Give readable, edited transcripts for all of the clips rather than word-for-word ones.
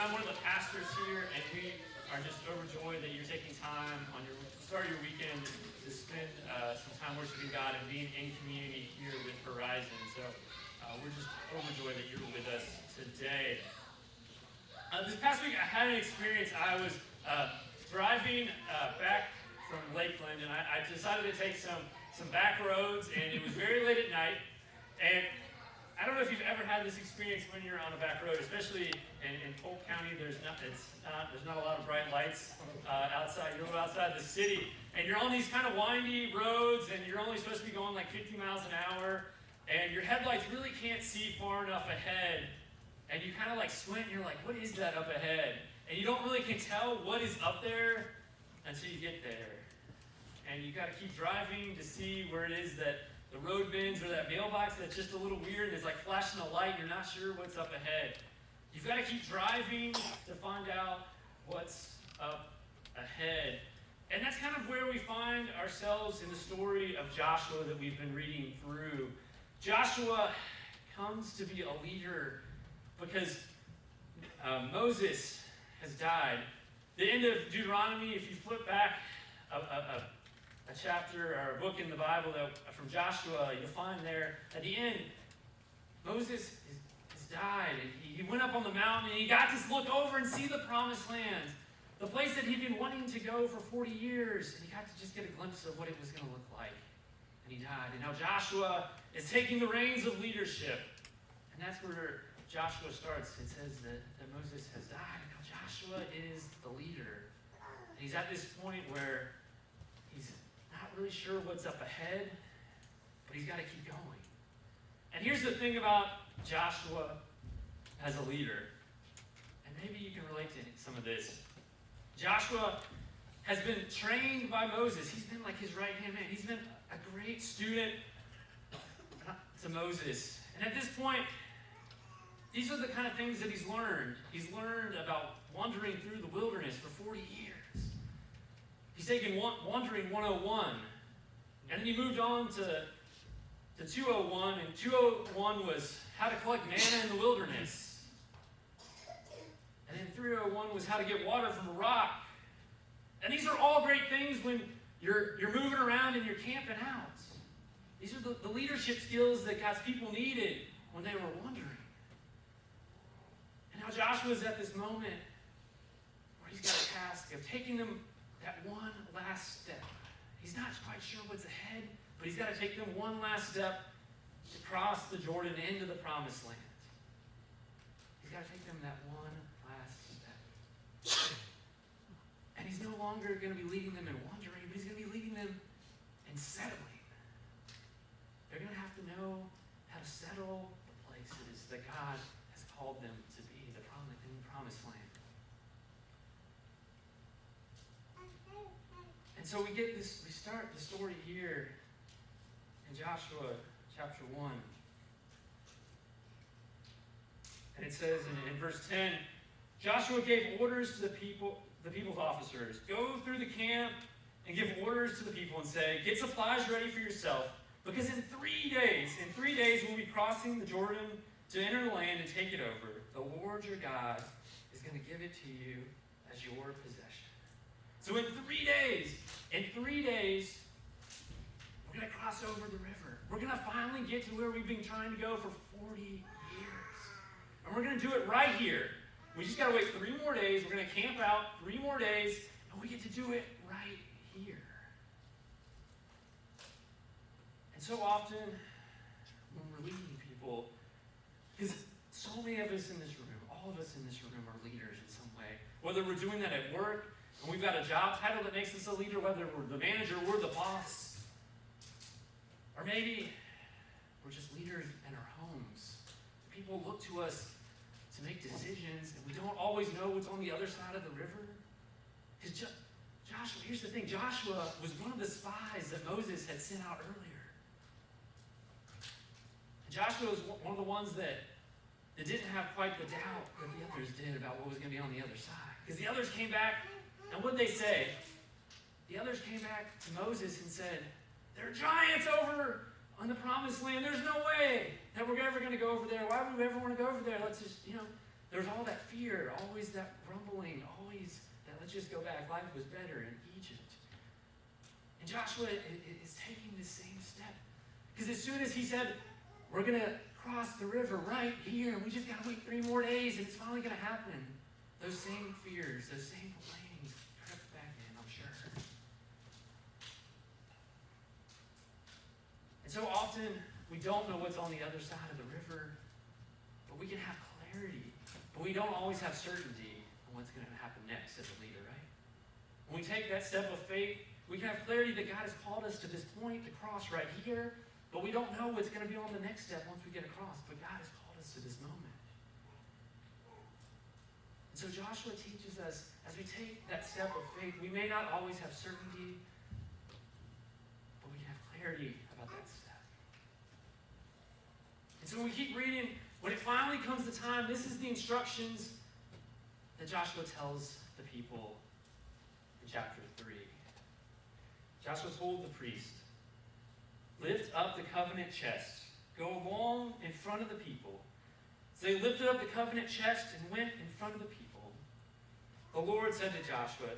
I'm one of the pastors here, and we are just overjoyed that you're taking time on your start of your weekend to spend some time worshiping God and being in community here with Horizon. So we're just overjoyed that you're with us today. This past week, I had an experience. I was driving back from Lakeland, and I decided to take some back roads, and it was very late at night. And I don't know if you've ever had this experience when you're on a back road, especially in Polk County. There's not a lot of bright lights outside. You're outside the city, and you're on these kind of windy roads, and you're only supposed to be going like 50 miles an hour, and your headlights really can't see far enough ahead, and you kind of like squint, and you're like, what is that up ahead? And you don't really can tell what is up there until you get there, and you got to keep driving to see where it is that the road bends or that mailbox that's just a little weird and it's like flashing a light and you're not sure what's up ahead. You've got to keep driving to find out what's up ahead. And that's kind of where we find ourselves in the story of Joshua that we've been reading through. Joshua comes to be a leader because Moses has died. The end of Deuteronomy, if you flip back a chapter or a book in the Bible from Joshua, you'll find there at the end, Moses has died, and he went up on the mountain, and he got to look over and see the promised land, the place that he'd been wanting to go for 40 years, and he got to just get a glimpse of what it was going to look like. And he died. And now Joshua is taking the reins of leadership, and that's where Joshua starts. It says that Moses has died, and now Joshua is the leader. And he's at this point where he's not really sure what's up ahead, but he's got to keep going. And here's the thing about Joshua as a leader, and maybe you can relate to some of this. Joshua has been trained by Moses. He's been like his right-hand man. He's been a great student to Moses. And at this point, these are the kind of things that he's learned. He's learned about wandering through the wilderness for 40 years. He's taken Wandering 101, and then he moved on to 201, and 201 was how to collect manna in the wilderness. And then 301 was how to get water from a rock. And these are all great things when you're moving around and you're camping out. These are the leadership skills that God's people needed when they were wandering. And now Joshua's at this moment where he's got a task of taking them that one last step. He's not quite sure what's ahead, but he's got to take them one last step to cross the Jordan into the promised land. He's got to take them that one last step. And he's no longer going to be leading them in wandering, but he's going to be leading them in settling. They're going to have to know how to settle the places that God has called them to be, in the promised land. And so we start the story here in Joshua chapter 1. And it says in verse 10, Joshua gave orders to the people's officers. Go through the camp and give orders to the people and say, get supplies ready for yourself, because in 3 days we'll be crossing the Jordan to enter the land and take it over. The Lord your God is going to give it to you as your possession. So in 3 days, we're going to cross over the river. We're going to finally get to where we've been trying to go for 40 years. And we're going to do it right here. We just got to wait 3 more days. We're going to camp out 3 more days, and we get to do it right here. And so often, when we're leading people, because so many of us in this room, all of us in this room are leaders in some way. Whether we're doing that at work, and we've got a job title that makes us a leader, whether we're the manager, we're the boss. Or maybe we're just leaders in our homes. People look to us to make decisions, and we don't always know what's on the other side of the river. Because Joshua, here's the thing, Joshua was one of the spies that Moses had sent out earlier. And Joshua was one of the ones that didn't have quite the doubt that the others did about what was going to be on the other side. Because the others came back, and what did they say? The others came back to Moses and said, there are giants over on the promised land. There's no way that we're ever going to go over there. Why would we ever want to go over there? Let's just, There's all that fear, always that grumbling, always that let's just go back. Life was better in Egypt. And Joshua is taking the same step. Because as soon as he said, we're going to cross the river right here, we just got to wait 3 more days and it's finally going to happen. Those same fears, those same complainings crept back in, I'm sure. And so often, we don't know what's on the other side of the river, but we can have clarity. But we don't always have certainty on what's going to happen next as a leader, right? When we take that step of faith, we can have clarity that God has called us to this point, to cross right here, but we don't know what's going to be on the next step once we get across. But God has called us to this moment. And so Joshua teaches us, as we take that step of faith, we may not always have certainty, but we can have clarity about that step. And so when we keep reading, when it finally comes to time, this is the instructions that Joshua tells the people in chapter 3. Joshua told the priest, lift up the covenant chest. Go along in front of the people. So they lifted up the covenant chest and went in front of the people. The Lord said to Joshua,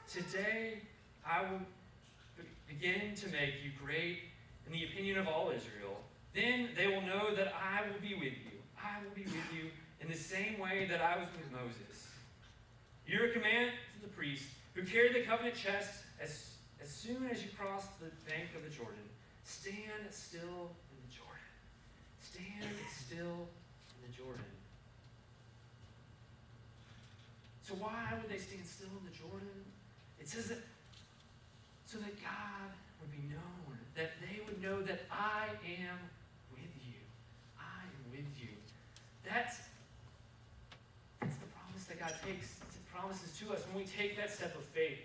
Today I will begin to make you great in the opinion of all Israel. Then they will know that I will be with you. I will be with you in the same way that I was with Moses. Your command to the priest who carried the covenant chest as soon as you cross the bank of the Jordan, stand still in the Jordan. Stand still in the Jordan. So why would they stand still in the Jordan? It says that so that God would be known, that they would know that I am with you. I am with you. That's the promise that God takes. It promises to us when we take that step of faith.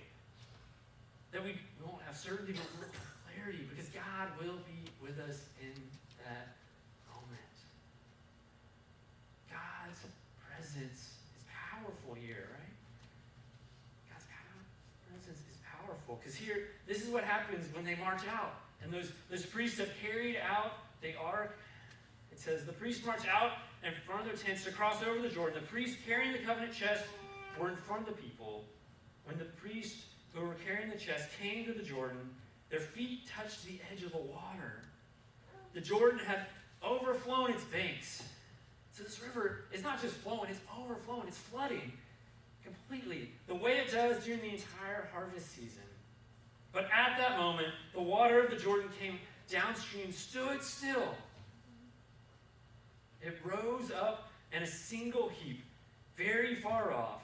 That we won't have certainty, but we'll have clarity, because God will be with us in that moment. God's presence is powerful here, right? God's presence is powerful, because here, this is what happens when they march out. And those priests have carried out the ark. It says, the priests march out in front of their tents to cross over the Jordan. The priests carrying the covenant chest were in front of the people. When the priests who were carrying the chest came to the Jordan, their feet touched the edge of the water. The Jordan had overflown its banks. So this river is not just flowing, it's overflowing, it's flooding completely, the way it does during the entire harvest season. But at that moment, the water of the Jordan came downstream, stood still. It rose up in a single heap, very far off.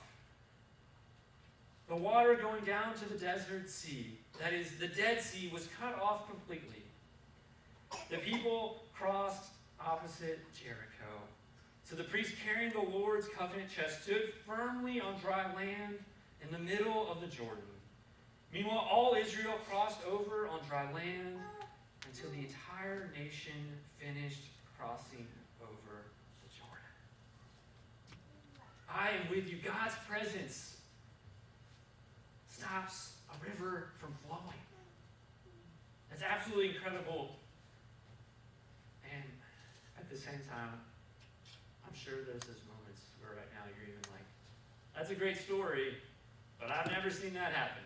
The water going down to the desert sea, that is, the Dead Sea, was cut off completely. The people crossed opposite Jericho. So the priest carrying the Lord's covenant chest stood firmly on dry land in the middle of the Jordan. Meanwhile, all Israel crossed over on dry land until the entire nation finished crossing over the Jordan. I am with you. God's presence stops a river from flowing. That's absolutely incredible. And at the same time, I'm sure there's those moments where right now you're even like, that's a great story, but I've never seen that happen.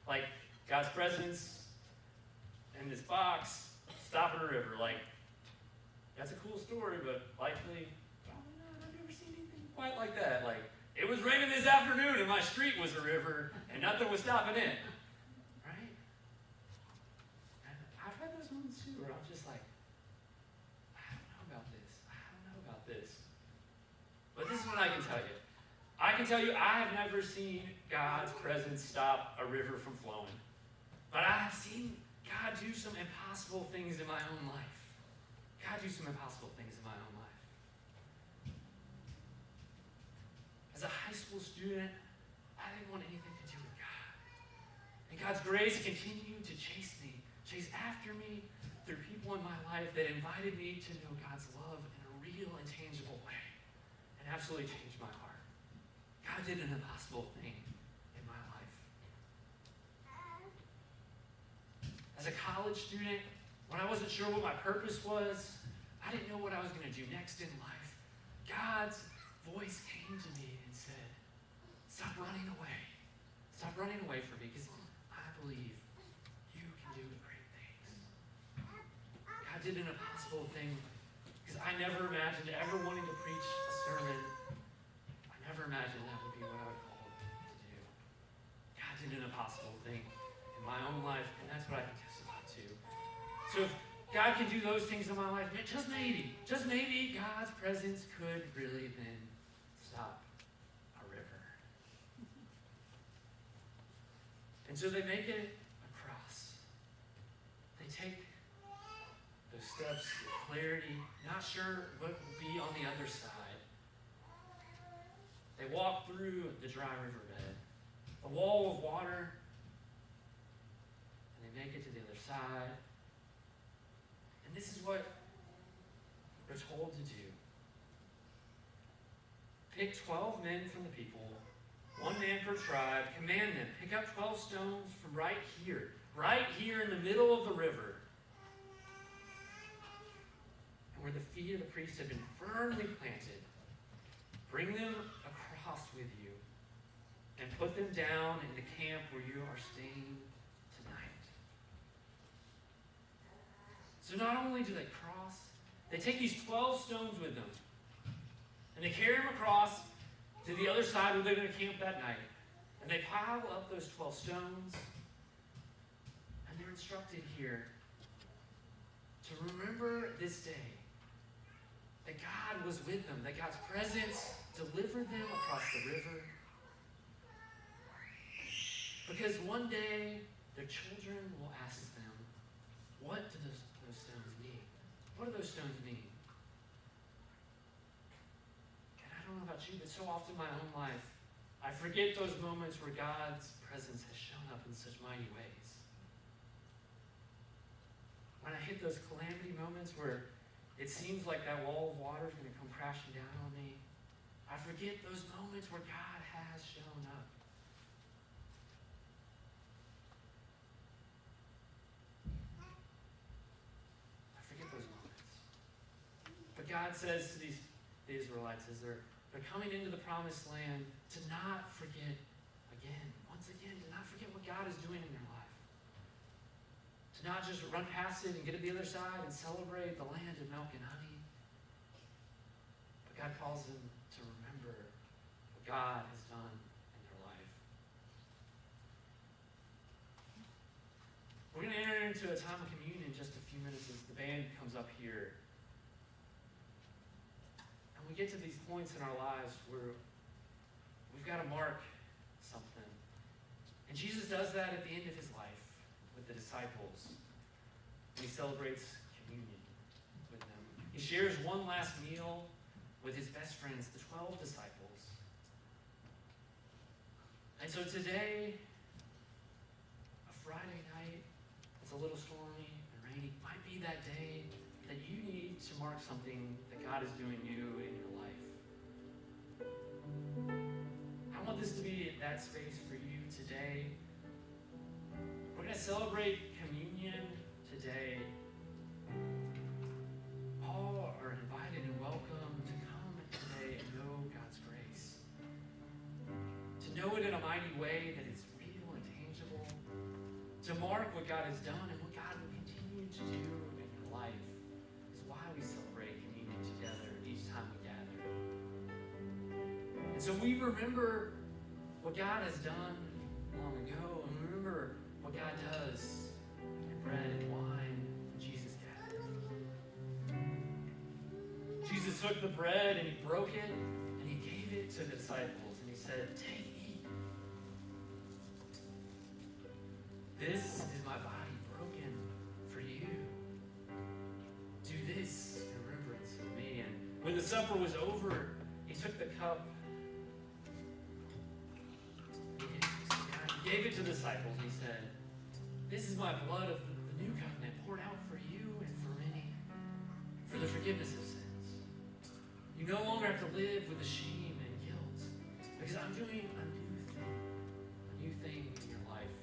Like, God's presence in this box stopping a river. Like, that's a cool story, but likely, probably not. I've never seen anything quite like that. Like, it was raining this afternoon and my street was a river and nothing was stopping it. Right? And I've had those moments too where I'm just like, I don't know about this. I don't know about this. But this is what I can tell you. I can tell you I have never seen God's presence stop a river from flowing. But I have seen God do some impossible things in my own life. God do some impossible things in my own life. As a high school student, I didn't want anything to do with God. And God's grace continued to chase after me through people in my life that invited me to know God's love in a real and tangible way. And absolutely changed my heart. God did an impossible thing in my life. As a college student, when I wasn't sure what my purpose was, I didn't know what I was going to do next in life. God's voice came to me and said, stop running away. Stop running away from me, because I believe you can do great things. God did an impossible thing, because I never imagined ever wanting to preach a sermon. I never imagined that would be what I would call to do. God did an impossible thing in my own life, and that's what I can testify to. So if God can do those things in my life, just maybe God's presence could really then stop a river. And so they make it across. They take those steps with clarity, not sure what will be on the other side. They walk through the dry riverbed, a wall of water, and they make it to the other side. And this is what we're told to do. Pick 12 men from the people, 1 man per tribe, command them, pick up 12 stones from right here in the middle of the river, and where the feet of the priest have been firmly planted. Bring them across with you, and put them down in the camp where you are staying tonight. So not only do they cross, they take these 12 stones with them, and they carry them across to the other side where they're going to camp that night. And they pile up those 12 stones, and they're instructed here to remember this day that God was with them, that God's presence delivered them across the river. Because one day, their children will ask them, what do those stones mean? What do those stones mean? And I don't know about you, but so often in my own life, I forget those moments where God's presence has shown up in such mighty ways. When I hit those calamity moments where it seems like that wall of water is going to come crashing down on me, I forget those moments where God has shown up. I forget those moments. But God says to the Israelites as they're coming into the promised land to not forget once again, to not forget what God is doing in their life. To not just run past it and get to the other side and celebrate the land of milk and honey. But God calls them to remember what God has done in their life. We're going to enter into a time of communion in just a few minutes as the band comes up here. And we get to these points in our lives where we've got to mark something. And Jesus does that at the end of his life with the disciples. And he celebrates communion with them. He shares one last meal with his best friends, the 12 disciples. And so today, a Friday night, it's a little stormy and rainy, might be that day that you need to mark something that God is doing new in your life. I want this to be that space for you today. We're going to celebrate communion today. All are invited and welcome to come today and know God's grace. To know it in a mighty way that is real and tangible. To mark what God has done and what God will continue to do in your life is why we celebrate communion together each time we gather. And so we remember what God has done long ago, and remember what God does in bread and wine when Jesus gathered. Jesus took the bread and he broke it and he gave it to the disciples and he said, "Take, eat. This is my body broken for you. Do this in remembrance of me." And when the supper was over, he took the cup. He gave it to the disciples. He said, "This is my blood of the new covenant poured out for you and for many for the forgiveness of sins. You no longer have to live with the shame and guilt because I'm doing a new thing in your life."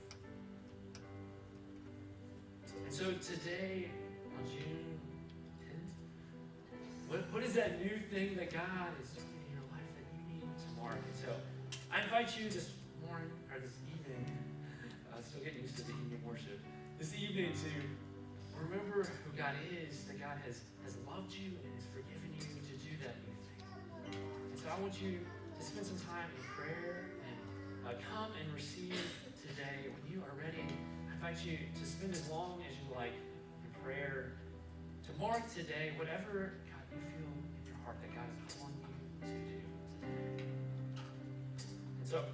And so today, on June 10th, What is that new thing that God is doing in your life that you need to mark? And so I invite you this morning, or this evening, still getting used to the evening worship, this evening to remember who God is, that God has loved you and has forgiven you to do that new thing. And so I want you to spend some time in prayer and come and receive today. When you are ready, I invite you to spend as long as you like in prayer to mark today whatever God you feel in your heart that God is calling you to do today. And so